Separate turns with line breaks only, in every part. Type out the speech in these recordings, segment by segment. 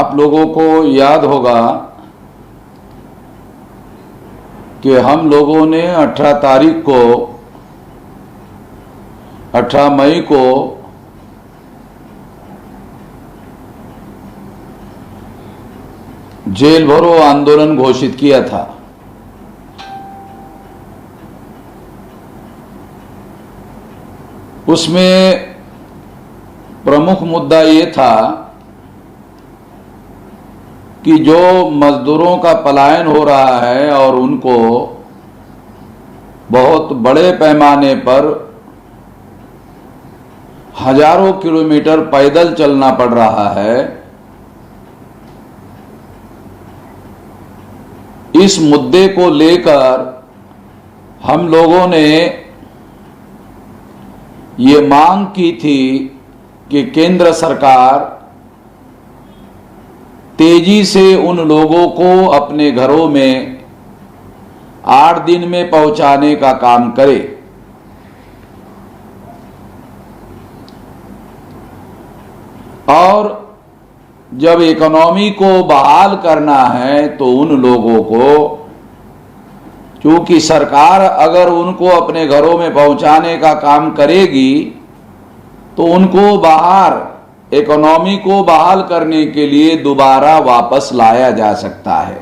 आप लोगों को याद होगा कि हम लोगों ने 18 मई को जेल भरो आंदोलन घोषित किया था। उसमें प्रमुख मुद्दा ये था कि जो मजदूरों का पलायन हो रहा है और उनको बहुत बड़े पैमाने पर हजारों किलोमीटर पैदल चलना पड़ रहा है, इस मुद्दे को लेकर हम लोगों ने ये मांग की थी कि केंद्र सरकार तेजी से उन लोगों को अपने घरों में 8 दिन में पहुंचाने का काम करे। और जब इकोनॉमी को बहाल करना है तो उन लोगों को, क्योंकि सरकार अगर उनको अपने घरों में पहुंचाने का काम करेगी तो उनको बाहर इकोनॉमी को बहाल करने के लिए दोबारा वापस लाया जा सकता है।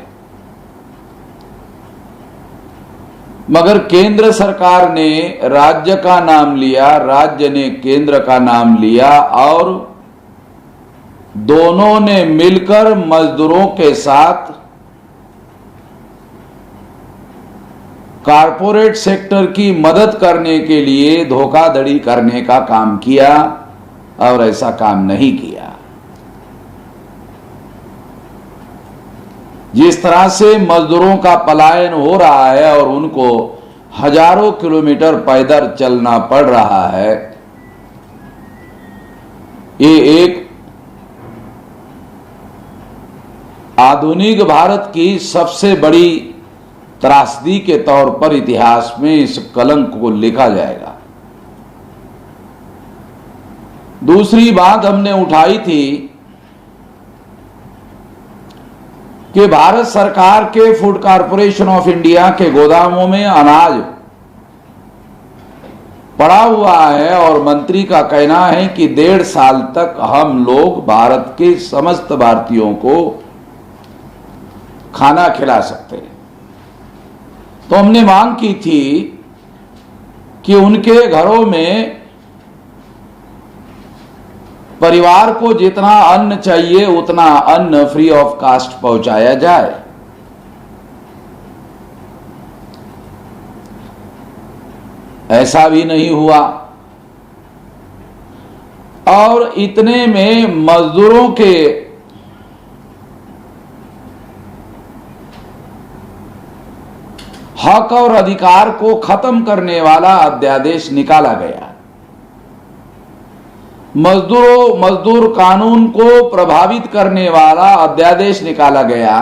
मगर केंद्र सरकार ने राज्य का नाम लिया, राज्य ने केंद्र का नाम लिया और दोनों ने मिलकर मजदूरों के साथ कारपोरेट सेक्टर की मदद करने के लिए धोखाधड़ी करने का काम किया और ऐसा काम नहीं किया। जिस तरह से मजदूरों का पलायन हो रहा है और उनको हजारों किलोमीटर पैदल चलना पड़ रहा है, ये एक आधुनिक भारत की सबसे बड़ी त्रासदी के तौर पर इतिहास में इस कलंक को लिखा जाएगा। दूसरी बात हमने उठाई थी कि भारत सरकार के फूड कॉरपोरेशन ऑफ इंडिया के गोदामों में अनाज पड़ा हुआ है और मंत्री का कहना है कि 1.5 साल तक हम लोग भारत के समस्त भारतीयों को खाना खिला सकते हैं। तो हमने मांग की थी कि उनके घरों में परिवार को जितना अन्न चाहिए उतना अन्न फ्री ऑफ कास्ट पहुंचाया जाए। ऐसा भी नहीं हुआ और इतने में मजदूरों के हक और अधिकार को खत्म करने वाला अध्यादेश निकाला गया। मजदूर कानून को प्रभावित करने वाला अध्यादेश निकाला गया।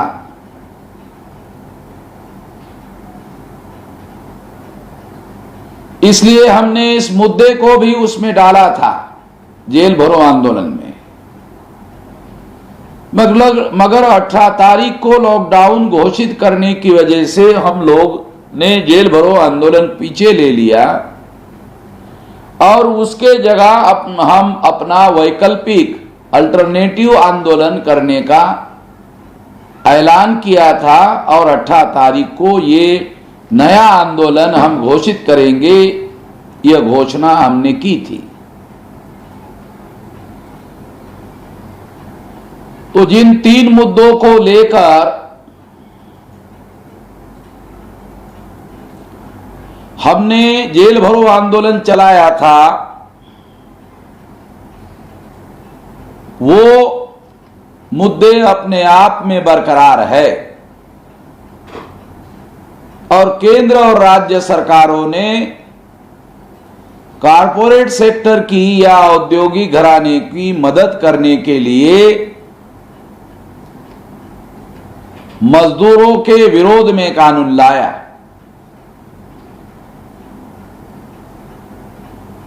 इसलिए हमने इस मुद्दे को भी उसमें डाला था, जेल भरो आंदोलन में। मगर 18 तारीख को लॉकडाउन घोषित करने की वजह से हम लोग ने जेल भरो आंदोलन पीछे ले लिया और उसके जगह हम अपना वैकल्पिक अल्टरनेटिव आंदोलन करने का ऐलान किया था और 18 तारीख को ये नया आंदोलन हम घोषित करेंगे, यह घोषणा हमने की थी। तो जिन 3 मुद्दों को लेकर हमने जेल भरो आंदोलन चलाया था, वो मुद्दे अपने आप में बरकरार है और केंद्र और राज्य सरकारों ने कारपोरेट सेक्टर की या औद्योगिक घराने की मदद करने के लिए मजदूरों के विरोध में कानून लाया।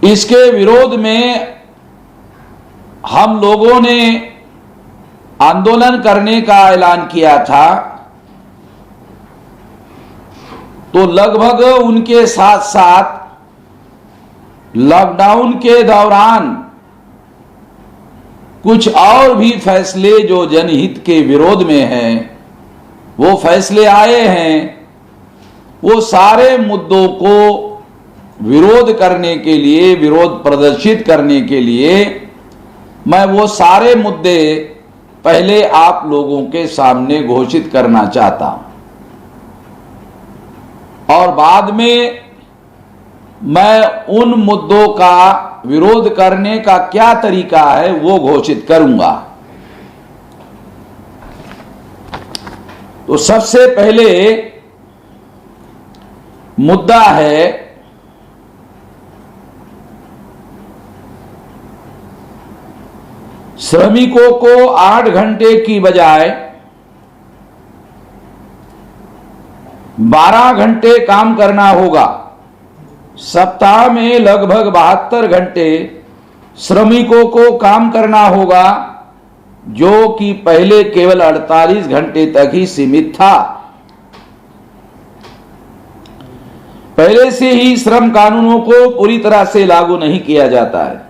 इसके विरोध में हम लोगों ने आंदोलन करने का ऐलान किया था, तो लगभग उनके साथ साथ लॉकडाउन के दौरान कुछ और भी फैसले जो जनहित के विरोध में हैं, वो फैसले आए हैं। वो सारे मुद्दों को विरोध करने के लिए, विरोध प्रदर्शित करने के लिए मैं वो सारे मुद्दे पहले आप लोगों के सामने घोषित करना चाहता हूं, और बाद में मैं उन मुद्दों का विरोध करने का क्या तरीका है वो घोषित करूंगा। तो सबसे पहले मुद्दा है श्रमिकों को 8 घंटे की बजाय 12 घंटे काम करना होगा। सप्ताह में लगभग 72 घंटे श्रमिकों को काम करना होगा, जो कि पहले केवल 48 घंटे तक ही सीमित था। पहले से ही श्रम कानूनों को पूरी तरह से लागू नहीं किया जाता है।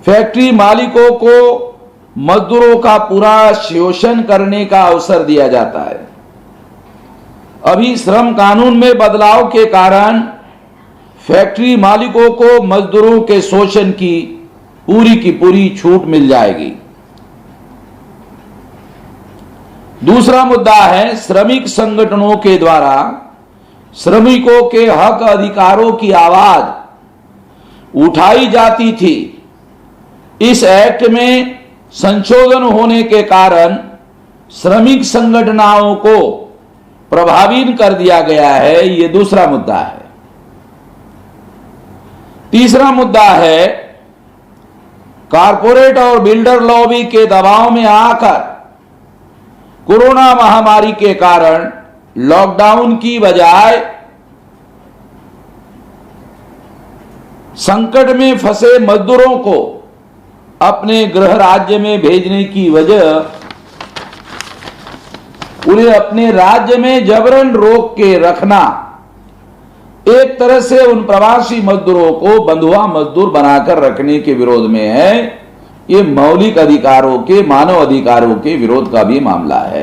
फैक्ट्री मालिकों को मजदूरों का पूरा शोषण करने का अवसर दिया जाता है। अभी श्रम कानून में बदलाव के कारण फैक्ट्री मालिकों को मजदूरों के शोषण की पूरी छूट मिल जाएगी। दूसरा मुद्दा है श्रमिक संगठनों के द्वारा श्रमिकों के हक अधिकारों की आवाज उठाई जाती थी। इस एक्ट में संशोधन होने के कारण श्रमिक संगठनों को प्रभावित कर दिया गया है। यह दूसरा मुद्दा है। तीसरा मुद्दा है कारपोरेट और बिल्डर लॉबी के दबाव में आकर कोरोना महामारी के कारण लॉकडाउन की बजाय संकट में फंसे मजदूरों को अपने गृह राज्य में भेजने की वजह उन्हें अपने राज्य में जबरन रोक के रखना एक तरह से उन प्रवासी मजदूरों को बंधुआ मजदूर बनाकर रखने के विरोध में है। ये मौलिक अधिकारों के, मानव अधिकारों के विरोध का भी मामला है।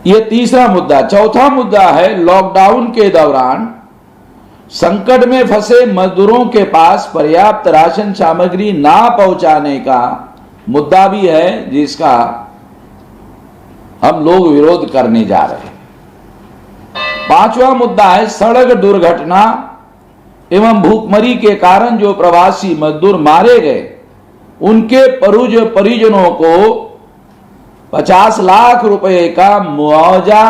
ये तीसरा मुद्दा। चौथा मुद्दा है लॉकडाउन के दौरान संकट में फंसे मजदूरों के पास पर्याप्त राशन सामग्री ना पहुंचाने का मुद्दा भी है, जिसका हम लोग विरोध करने जा रहे हैं। पांचवा मुद्दा है सड़क दुर्घटना एवं भूखमरी के कारण जो प्रवासी मजदूर मारे गए, उनके परिजनों को 50 लाख रुपए का मुआवजा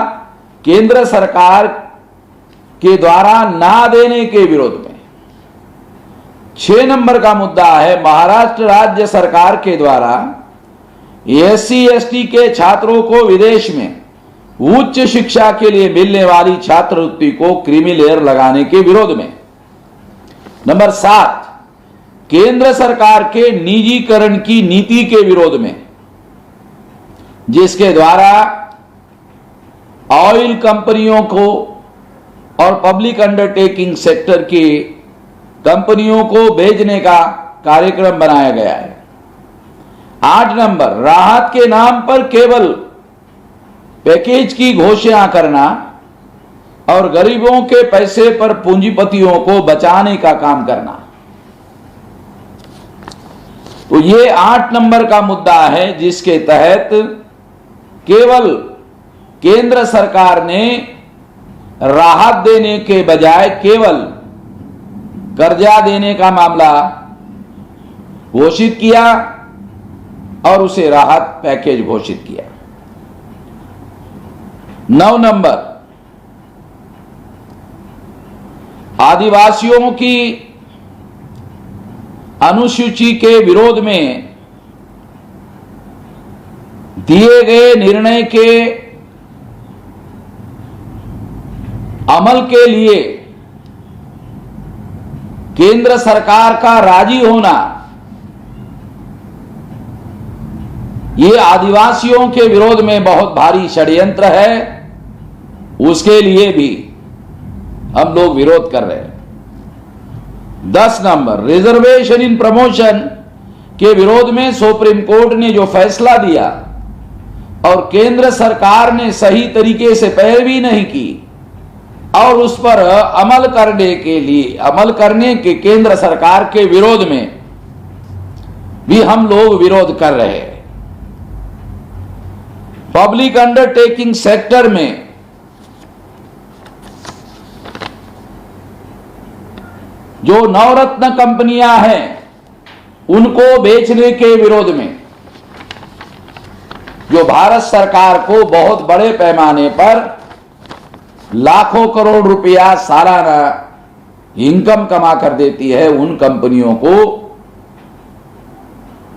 केंद्र सरकार के द्वारा ना देने के विरोध में। 6 नंबर का मुद्दा है महाराष्ट्र राज्य सरकार के द्वारा SC ST के छात्रों को विदेश में उच्च शिक्षा के लिए मिलने वाली छात्रवृत्ति को क्रीमी लेयर लगाने के विरोध में। नंबर 7 केंद्र सरकार के निजीकरण की नीति के विरोध में, जिसके द्वारा ऑयल कंपनियों को और पब्लिक अंडरटेकिंग सेक्टर की कंपनियों को भेजने का कार्यक्रम बनाया गया है। 8 नंबर राहत के नाम पर केवल पैकेज की घोषणा करना और गरीबों के पैसे पर पूंजीपतियों को बचाने का काम करना। तो ये 8 नंबर का मुद्दा है, जिसके तहत केवल केंद्र सरकार ने राहत देने के बजाय केवल कर्जा देने का मामला घोषित किया और उसे राहत पैकेज घोषित किया। 9 नंबर आदिवासियों की अनुसूची के विरोध में दिए गए निर्णय के अमल के लिए केंद्र सरकार का राजी होना ये आदिवासियों के विरोध में बहुत भारी षड्यंत्र है, उसके लिए भी हम लोग विरोध कर रहे हैं। 10 नंबर, रिजर्वेशन इन प्रमोशन के विरोध में सुप्रीम कोर्ट ने जो फैसला दिया और केंद्र सरकार ने सही तरीके से पैरवी नहीं की और उस पर अमल करने के केंद्र सरकार के विरोध में भी हम लोग विरोध कर रहे हैं। पब्लिक अंडरटेकिंग सेक्टर में जो नवरत्न कंपनियां हैं उनको बेचने के विरोध में, जो भारत सरकार को बहुत बड़े पैमाने पर लाखों करोड़ रुपया सालाना इनकम कमा कर देती है, उन कंपनियों को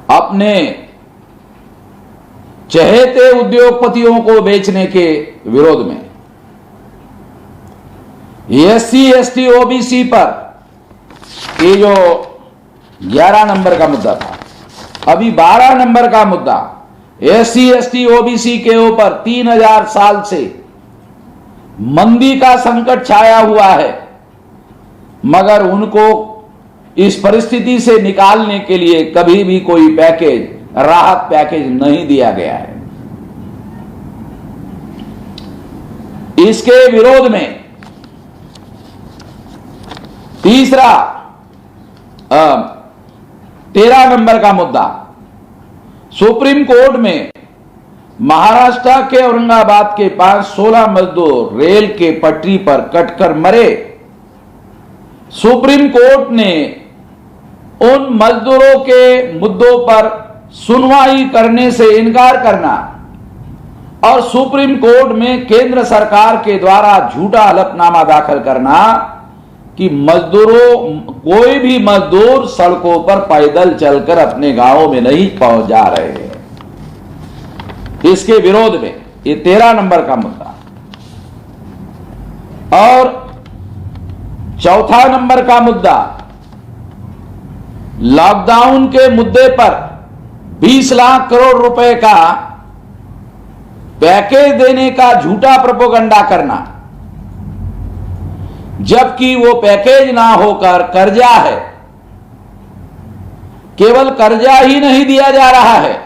अपने चहेते उद्योगपतियों को बेचने के विरोध में। एससी एसटी ओबीसी पर ये जो 11 नंबर का मुद्दा था, अभी 12 नंबर का मुद्दा, एससी एसटी ओबीसी के ऊपर 3000 साल से मंदी का संकट छाया हुआ है, मगर उनको इस परिस्थिति से निकालने के लिए कभी भी कोई पैकेज, राहत पैकेज नहीं दिया गया है। इसके विरोध में तीसरा 13 नंबर का मुद्दा, सुप्रीम कोर्ट में महाराष्ट्र के औरंगाबाद के पास 16 मजदूर रेल के पटरी पर कटकर मरे। सुप्रीम कोर्ट ने उन मजदूरों के मुद्दों पर सुनवाई करने से इनकार करना और सुप्रीम कोर्ट में केंद्र सरकार के द्वारा झूठा हलफनामा दाखिल करना कि कोई भी मजदूर सड़कों पर पैदल चलकर अपने गांवों में नहीं पहुंच जा रहे हैं। इसके विरोध में ये 13 नंबर का मुद्दा। और चौथा नंबर का मुद्दा, लॉकडाउन के मुद्दे पर 20 लाख करोड़ रुपए का पैकेज देने का झूठा प्रोपेगेंडा करना, जबकि वो पैकेज ना होकर कर्जा है। केवल कर्जा ही नहीं दिया जा रहा है,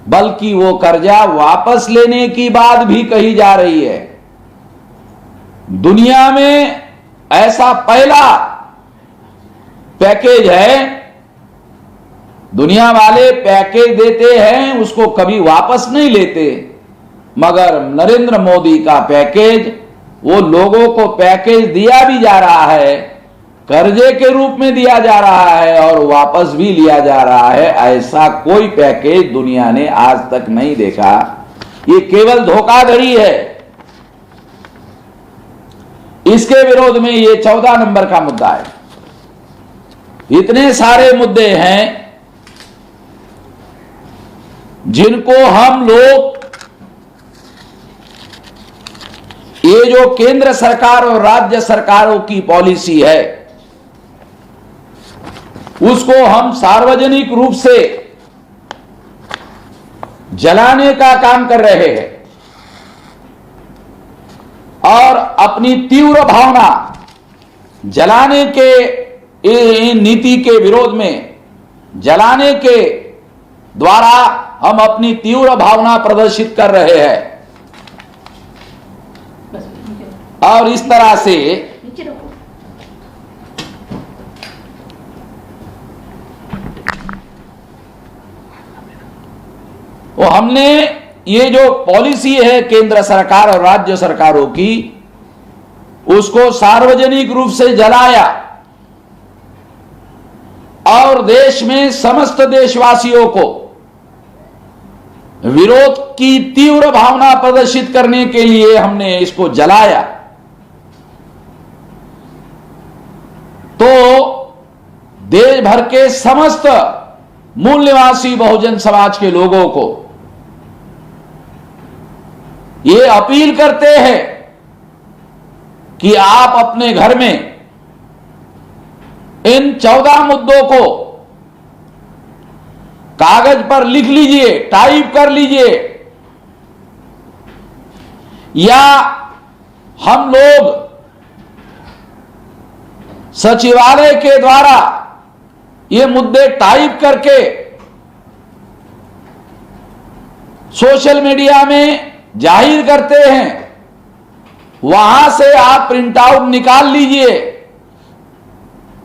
बल्कि वो कर्जा वापस लेने की बात भी कही जा रही है। दुनिया में ऐसा पहला पैकेज है, दुनिया वाले पैकेज देते हैं उसको कभी वापस नहीं लेते, मगर नरेंद्र मोदी का पैकेज, वो लोगों को पैकेज दिया भी जा रहा है, कर्जे के रूप में दिया जा रहा है और वापस भी लिया जा रहा है। ऐसा कोई पैकेज दुनिया ने आज तक नहीं देखा। ये केवल धोखाधड़ी है। इसके विरोध में ये 14 नंबर का मुद्दा है। इतने सारे मुद्दे हैं जिनको हम लोग, ये जो केंद्र सरकार और राज्य सरकारों की पॉलिसी है उसको हम सार्वजनिक रूप से जलाने का काम कर रहे हैं और अपनी तीव्र भावना जलाने के नीति के विरोध में, जलाने के द्वारा हम अपनी तीव्र भावना प्रदर्शित कर रहे हैं। और इस तरह से वो हमने ये जो पॉलिसी है केंद्र सरकार और राज्य सरकारों की, उसको सार्वजनिक रूप से जलाया और देश में समस्त देशवासियों को विरोध की तीव्र भावना प्रदर्शित करने के लिए हमने इसको जलाया। तो देश भर के समस्त मूल निवासी बहुजन समाज के लोगों को ये अपील करते हैं कि आप अपने घर में इन 14 मुद्दों को कागज पर लिख लीजिए, टाइप कर लीजिए, या हम लोग सचिवालय के द्वारा ये मुद्दे टाइप करके सोशल मीडिया में जाहिर करते हैं, वहां से आप प्रिंट आउट निकाल लीजिए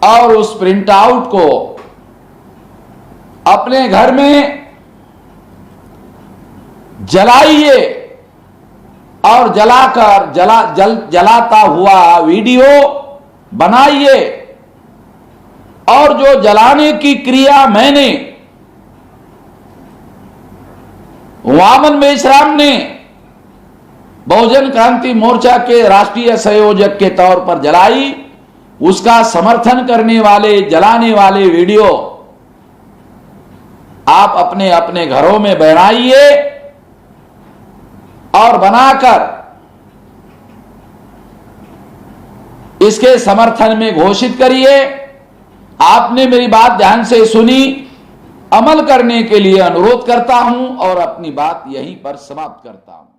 और उस प्रिंट आउट को अपने घर में जलाइए और जलाकर जलाता हुआ वीडियो बनाइए। और जो जलाने की क्रिया मैंने वामन मेश्राम ने बहुजन क्रांति मोर्चा के राष्ट्रीय संयोजक के तौर पर जलाई, उसका समर्थन करने वाले जलाने वाले वीडियो आप अपने अपने घरों में बनाइए और बनाकर इसके समर्थन में घोषित करिए। आपने मेरी बात ध्यान से सुनी, अमल करने के लिए अनुरोध करता हूं और अपनी बात यहीं पर समाप्त करता हूं।